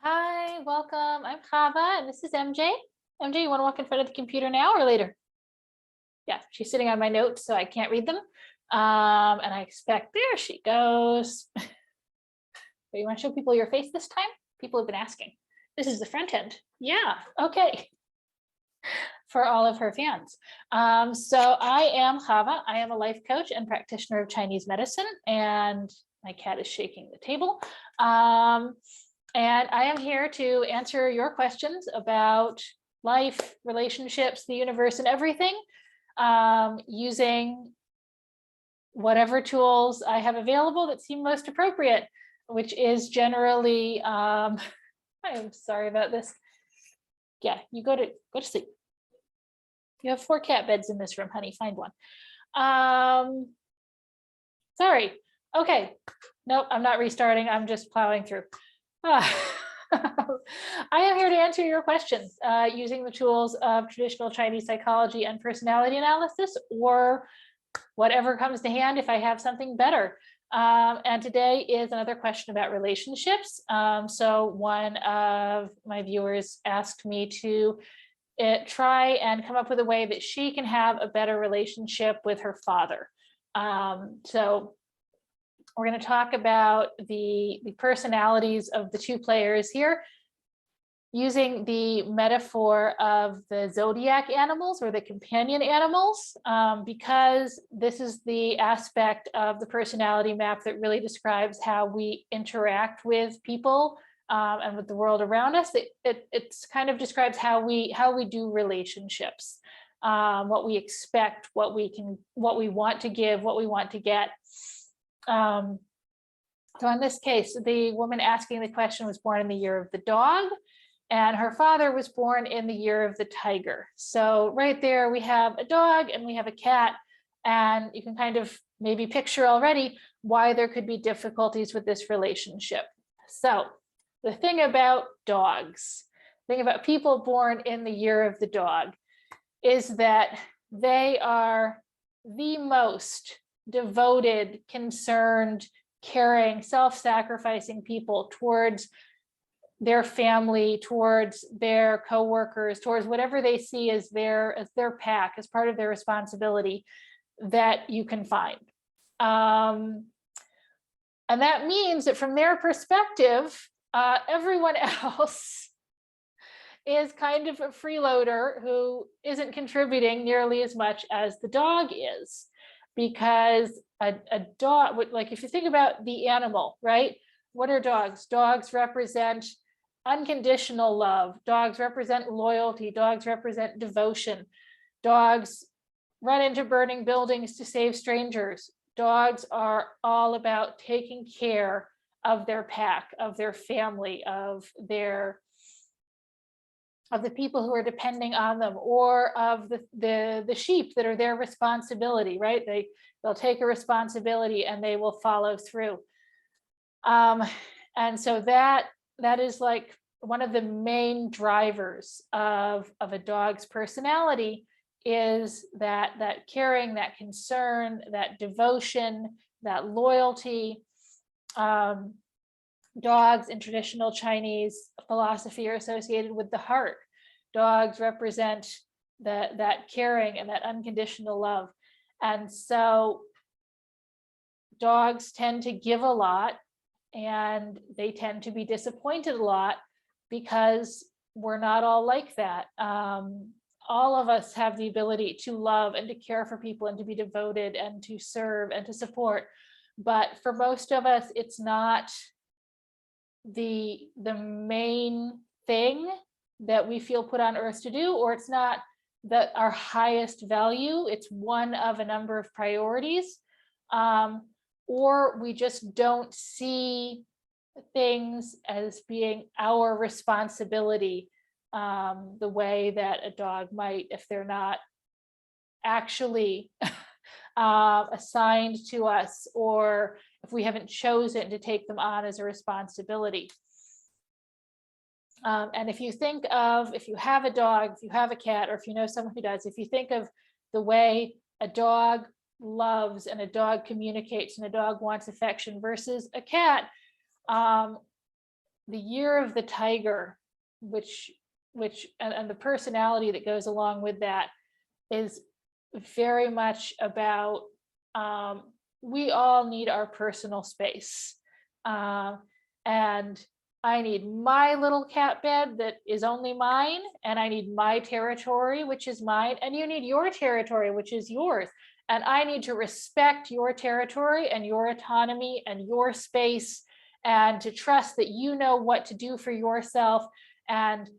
Hi, welcome. I'm Chava and this is MJ. MJ, you want to walk in front of the computer now or later? Yeah, she's sitting on my notes, so I can't read them. And I expect, there she goes. You want to show people your face this time? People have been asking. This is the front end. Yeah, okay. For all of her fans. So I am Chava. I am a life coach and practitioner of Chinese medicine, and my cat is shaking the table. And I am here to answer your questions about life, relationships, the universe, and everything, using whatever tools I have available that seem most appropriate, which is generally, I am sorry about this. Yeah, you go to sleep. You have 4 cat beds in this room, honey, find one. Sorry. Okay. Nope, I'm not restarting. I'm just plowing through. I am here to answer your questions using the tools of traditional Chinese psychology and personality analysis, or whatever comes to hand if I have something better. And today is another question about relationships. So one of my viewers asked me to try and come up with a way that she can have a better relationship with her father. So we're going to talk about the personalities of the 2 players here, using the metaphor of the zodiac animals or the companion animals, because this is the aspect of the personality map that really describes how we interact with people and with the world around us. It kind of describes how we do relationships, what we expect, what we want to give, what we want to get. So in this case, the woman asking the question was born in the year of the dog, and her father was born in the year of the tiger. So right there we have a dog and we have a cat, and you can kind of maybe picture already why there could be difficulties with this relationship. So the thing about dogs, the thing about people born in the year of the dog, is that they are the most devoted, concerned, caring, self-sacrificing people towards their family, towards their coworkers, towards whatever they see as their pack, as part of their responsibility that you can find. And that means that from their perspective, everyone else is kind of a freeloader who isn't contributing nearly as much as the dog is. Because a dog, like if you think about the animal, right? What are dogs? Dogs represent unconditional love. Dogs represent loyalty. Dogs represent devotion. Dogs run into burning buildings to save strangers. Dogs are all about taking care of their pack, of their family, of the people who are depending on them, or of the sheep that are their responsibility, right? They'll take a responsibility and they will follow through. And so that is like one of the main drivers of a dog's personality, is that caring, that concern, that devotion, that loyalty. Dogs in traditional Chinese philosophy are associated with the heart. Dogs represent that caring and that unconditional love. And so dogs tend to give a lot, and they tend to be disappointed a lot, because we're not all like that. All of us have the ability to love and to care for people and to be devoted and to serve and to support. But for most of us, it's not the main thing that we feel put on earth to do, or it's not our highest value. It's one of a number of priorities, or we just don't see things as being our responsibility, the way that a dog might, if they're not actually assigned to us, or if we haven't chosen to take them on as a responsibility. And if you have a dog, if you have a cat, or if you know someone who does, if you think of the way a dog loves and a dog communicates and a dog wants affection versus a cat, the year of the tiger, which and the personality that goes along with that is very much about we all need our personal space. And I need my little cat bed that is only mine, and I need my territory, which is mine, and you need your territory, which is yours. And I need to respect your territory and your autonomy and your space, and to trust that you know what to do for yourself, and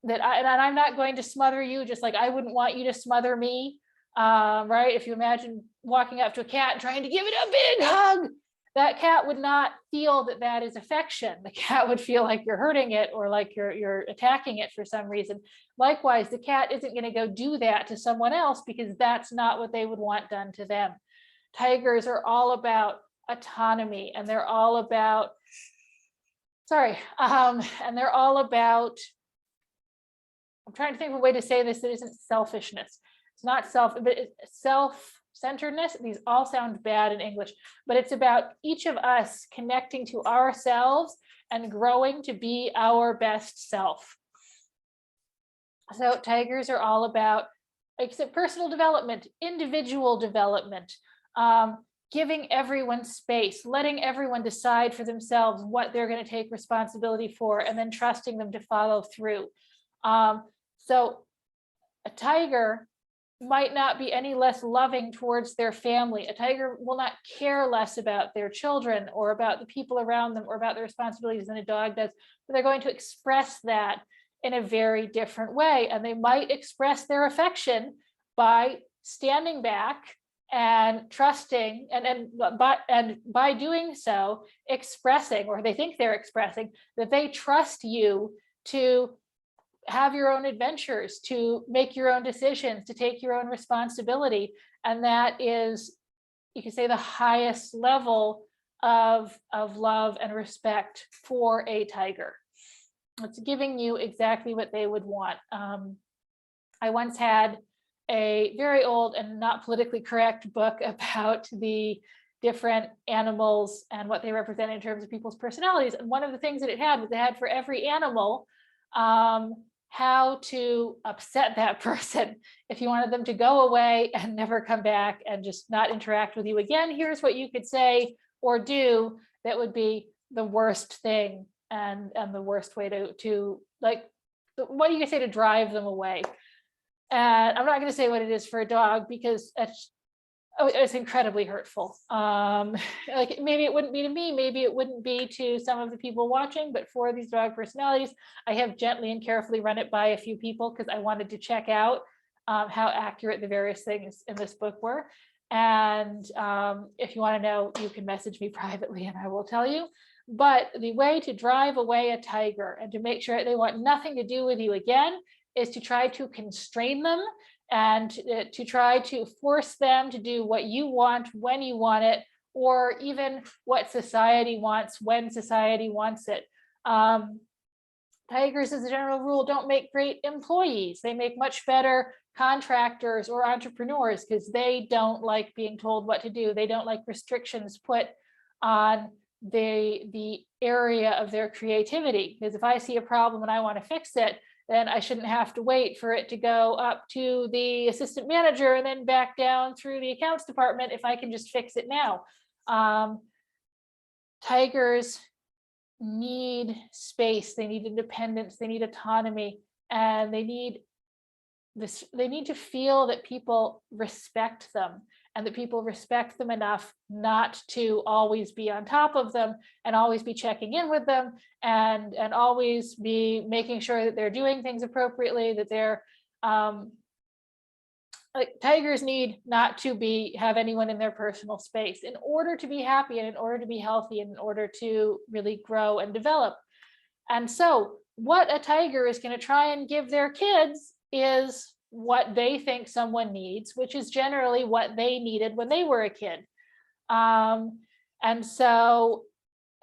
that I'm not going to smother you, just like I wouldn't want you to smother me. Right? If you imagine walking up to a cat and trying to give it a big hug, that cat would not feel that that is affection. The cat would feel like you're hurting it, or like you're attacking it for some reason. Likewise, the cat isn't going to go do that to someone else because that's not what they would want done to them. Tigers are all about autonomy, and they're all about, and they're all about, I'm trying to think of a way to say this that isn't selfishness. It's not but it's self-centeredness. These all sound bad in English, but it's about each of us connecting to ourselves and growing to be our best self. So tigers are all about personal development, individual development, giving everyone space, letting everyone decide for themselves what they're going to take responsibility for, and then trusting them to follow through. So a tiger might not be any less loving towards their family. A tiger will not care less about their children or about the people around them or about their responsibilities than a dog does, but they're going to express that in a very different way. And they might express their affection by standing back and trusting, and by doing so, expressing, or they think they're expressing, that they trust you to have your own adventures, to make your own decisions, to take your own responsibility. And that is, you could say, the highest level of love and respect for a tiger. It's giving you exactly what they would want. I once had a very old and not politically correct book about the different animals and what they represent in terms of people's personalities. And one of the things that it had was, it had for every animal how to upset that person. If you wanted them to go away and never come back and just not interact with you again, here's what you could say or do that would be the worst thing, and the worst way to like, what do you say to drive them away? And I'm not going to say what it is for a dog, because it's incredibly hurtful. Like, maybe it wouldn't be to me, maybe it wouldn't be to some of the people watching, but for these dog personalities, I have gently and carefully run it by a few people because I wanted to check out how accurate the various things in this book were. And if you want to know, you can message me privately and I will tell you. But the way to drive away a tiger and to make sure they want nothing to do with you again is to try to constrain them and to try to force them to do what you want when you want it, or even what society wants when society wants it. Tigers, as a general rule, don't make great employees. They make much better contractors or entrepreneurs because they don't like being told what to do. They don't like restrictions put on the area of their creativity. Because if I see a problem and I want to fix it, then I shouldn't have to wait for it to go up to the assistant manager and then back down through the accounts department if I can just fix it now. Tigers need space, they need independence, they need autonomy, and they need to feel that people respect them, and that people respect them enough not to always be on top of them and always be checking in with them and always be making sure that they're doing things appropriately, that they're like, tigers need not to have anyone in their personal space in order to be happy and in order to be healthy and in order to really grow and develop. And so what a tiger is going to try and give their kids is what they think someone needs, which is generally what they needed when they were a kid. And so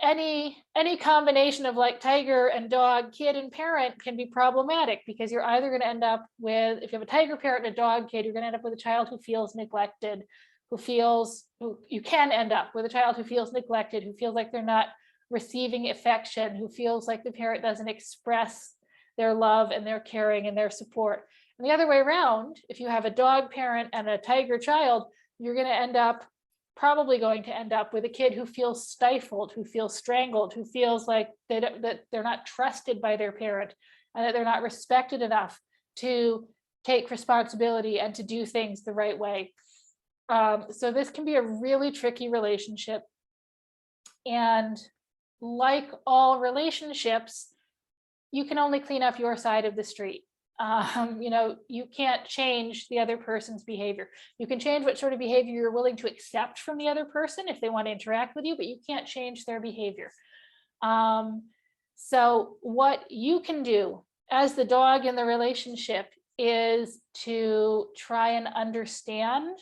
any combination of like tiger and dog, kid and parent, can be problematic, because you're either going to end up with, if you have a tiger parent and a dog kid, you're going to end up with a child who feels neglected, who can end up with a child who feels neglected, who feels like they're not receiving affection, who feels like the parent doesn't express their love and their caring and their support. And the other way around, if you have a dog parent and a tiger child, you're probably going to end up with a kid who feels stifled, who feels strangled, who feels like that they're not trusted by their parent and that they're not respected enough to take responsibility and to do things the right way. So this can be a really tricky relationship. And like all relationships, you can only clean up your side of the street. You can't change the other person's behavior. You can change what sort of behavior you're willing to accept from the other person if they want to interact with you, but you can't change their behavior. So what you can do as the dog in the relationship is to try and understand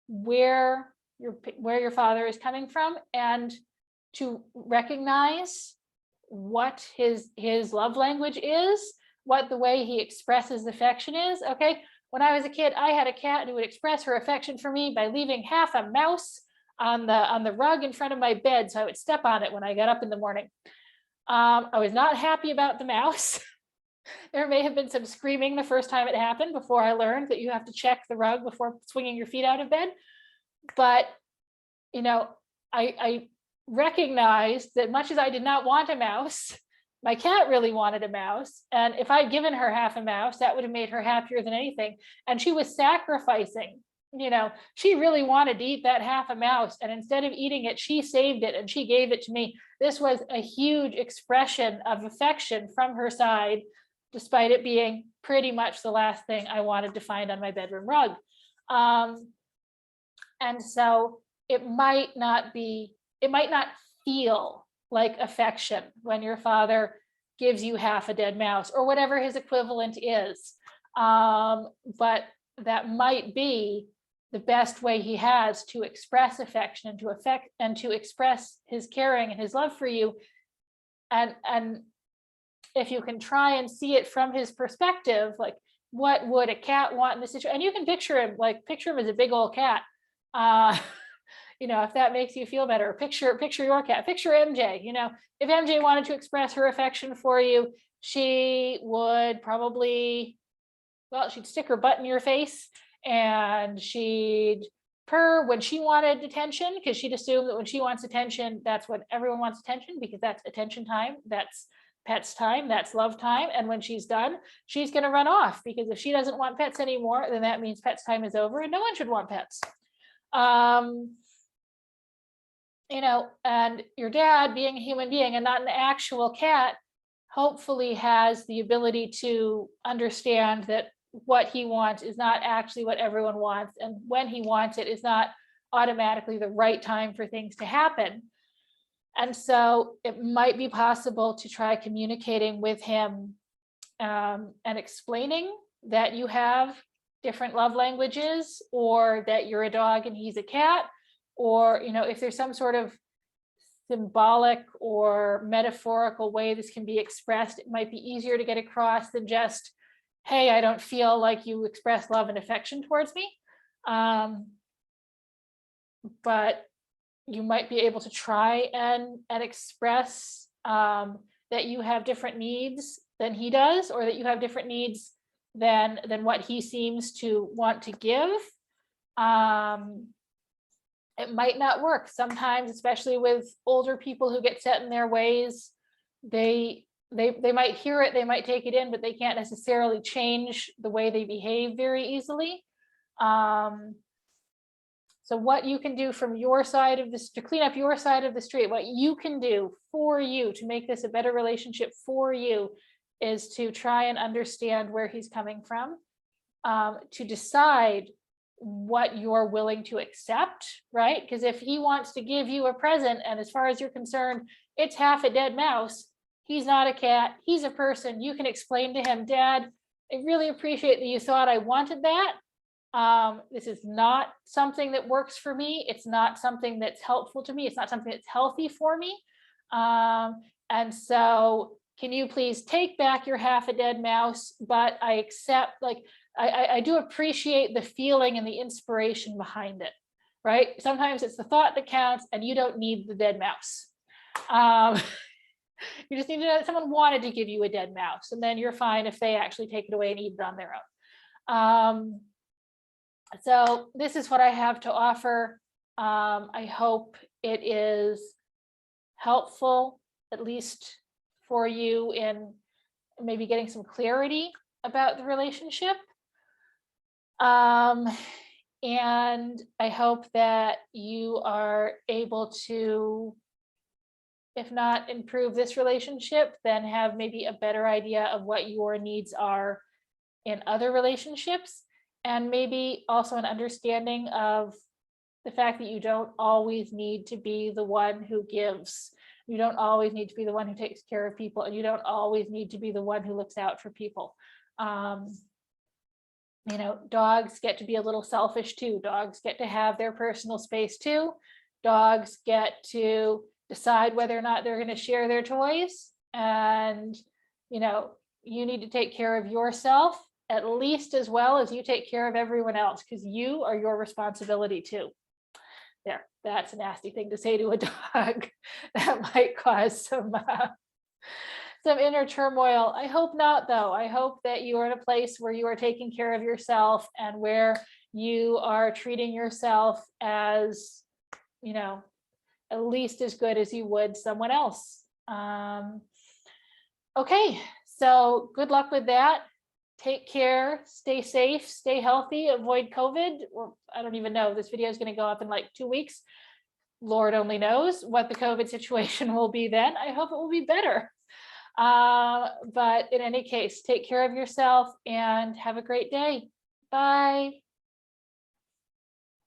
where your father is coming from, and to recognize what his love language is, what the way he expresses affection is. Okay, when I was a kid, I had a cat who would express her affection for me by leaving half a mouse on the rug in front of my bed, so I would step on it when I got up in the morning. I was not happy about the mouse. There may have been some screaming the first time it happened, before I learned that you have to check the rug before swinging your feet out of bed. But I recognized that much as I did not want a mouse, my cat really wanted a mouse. And if I'd given her half a mouse, that would have made her happier than anything. And she was sacrificing, she really wanted to eat that half a mouse. And instead of eating it, she saved it and she gave it to me. This was a huge expression of affection from her side, despite it being pretty much the last thing I wanted to find on my bedroom rug. And so it might not feel like affection when your father gives you half a dead mouse or whatever his equivalent is. But that might be the best way he has to express affection and to express his caring and his love for you. And if you can try and see it from his perspective, like, what would a cat want in this situation? And you can picture him as a big old cat. If that makes you feel better, picture your cat, picture MJ. If MJ wanted to express her affection for you, she would probably, she'd stick her butt in your face and she'd purr when she wanted attention, because she'd assume that when she wants attention, that's when everyone wants attention, because that's attention time, that's pets time, that's love time. And when she's done, she's going to run off, because if she doesn't want pets anymore, then that means pets time is over and no one should want pets. And your dad, being a human being and not an actual cat, hopefully has the ability to understand that what he wants is not actually what everyone wants, and when he wants it is not automatically the right time for things to happen. And so it might be possible to try communicating with him and explaining that you have different love languages, or that you're a dog and he's a cat, or if there's some sort of symbolic or metaphorical way this can be expressed, it might be easier to get across than just, hey, I don't feel like you express love and affection towards me. But you might be able to try and express that you have different needs than he does, or that you have different needs than what he seems to want to give. It might not work sometimes, especially with older people who get set in their ways. They might hear it, they might take it in, but they can't necessarily change the way they behave very easily. So what you can do from your side of this to clean up your side of the street, what you can do for you to make this a better relationship for you, is to try and understand where he's coming from, to decide what you're willing to accept, right? Because if he wants to give you a present, and as far as you're concerned, it's half a dead mouse, he's not a cat, he's a person, you can explain to him, Dad, I really appreciate that you thought I wanted that. This is not something that works for me. It's not something that's helpful to me. It's not something that's healthy for me. And so can you please take back your half a dead mouse? But I accept, I do appreciate the feeling and the inspiration behind it, right? Sometimes it's the thought that counts, and you don't need the dead mouse. You just need to know that someone wanted to give you a dead mouse, and then you're fine if they actually take it away and eat it on their own. So this is what I have to offer. I hope it is helpful, at least for you, in maybe getting some clarity about the relationship. And I hope that you are able to, if not improve this relationship, then have maybe a better idea of what your needs are in other relationships, and maybe also an understanding of the fact that you don't always need to be the one who gives. You don't always need to be the one who takes care of people, and you don't always need to be the one who looks out for people. You know, dogs get to be a little selfish too. Dogs get to have their personal space too. Dogs get to decide whether or not they're going to share their toys. And, you know, you need to take care of yourself at least as well as you take care of everyone else, because you are your responsibility too. There, that's a nasty thing to say to a dog. That might cause some inner turmoil. I hope not, though. I hope that you are in a place where you are taking care of yourself and where you are treating yourself as, you know, at least as good as you would someone else. Okay, so good luck with that. Take care, stay safe, stay healthy, avoid COVID. Well, I don't even know. This video is going to go up in like 2 weeks. Lord only knows what the COVID situation will be then. I hope it will be better. But in any case, take care of yourself and have a great day. Bye.